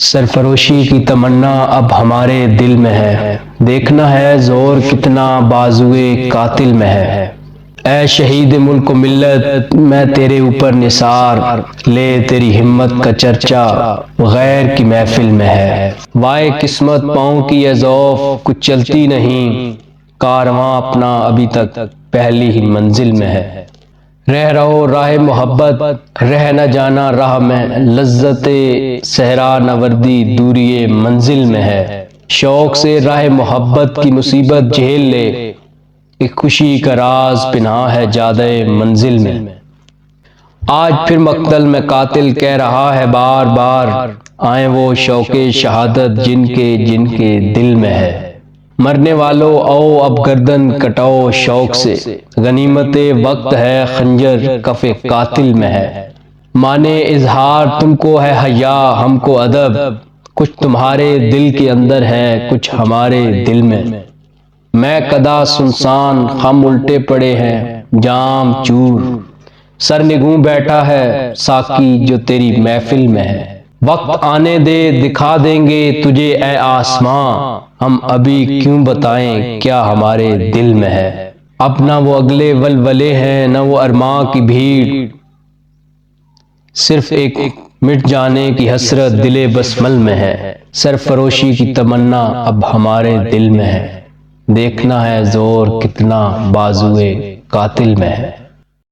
سرفروشی کی تمنا اب ہمارے دل میں ہے، دیکھنا ہے زور کتنا بازوئے قاتل میں ہے۔ اے شہید ملک و ملت میں تیرے اوپر نثار، لے تیری ہمت کا چرچا غیر کی محفل میں ہے۔ وائے قسمت پاؤں کی یہ ذوف کچھ چلتی نہیں، کارواں اپنا ابھی تک پہلی ہی منزل میں ہے۔ رہ رہو راہ محبت رہ نہ جانا راہ میں، لذت صحرا نوردی دوری منزل میں ہے۔ شوق سے راہ محبت کی مصیبت جھیل لے، ایک خوشی کا راز پنہاں ہے جادہ منزل میں۔ آج پھر مقتل میں قاتل کہہ رہا ہے بار بار، آئیں وہ شوق شہادت جن کے دل میں ہے۔ مرنے والو آؤ اب گردن کٹاؤ شوق سے، غنیمت وقت ہے خنجر کف قاتل میں ہے۔ مانے اظہار تم کو ہے حیا ہم کو ادب، کچھ تمہارے دل کے اندر ہے کچھ ہمارے دل میں۔ میں کدا سنسان خم الٹے پڑے ہیں جام چور، سر نگوں بیٹھا ہے ساقی جو تیری محفل میں ہے۔ وقت آنے دے دکھا دیں گے تجھے اے آسماں، ہم ابھی کیوں بتائیں کیا ہمارے دل میں ہے۔ اب نہ وہ اگلے ولولے ہیں نہ وہ ارماں کی بھیڑ، صرف ایک مٹ جانے کی حسرت دل بسمل میں ہے۔ سرفروشی کی تمنا اب ہمارے دل میں ہے، دیکھنا ہے زور کتنا بازوئے قاتل میں ہے۔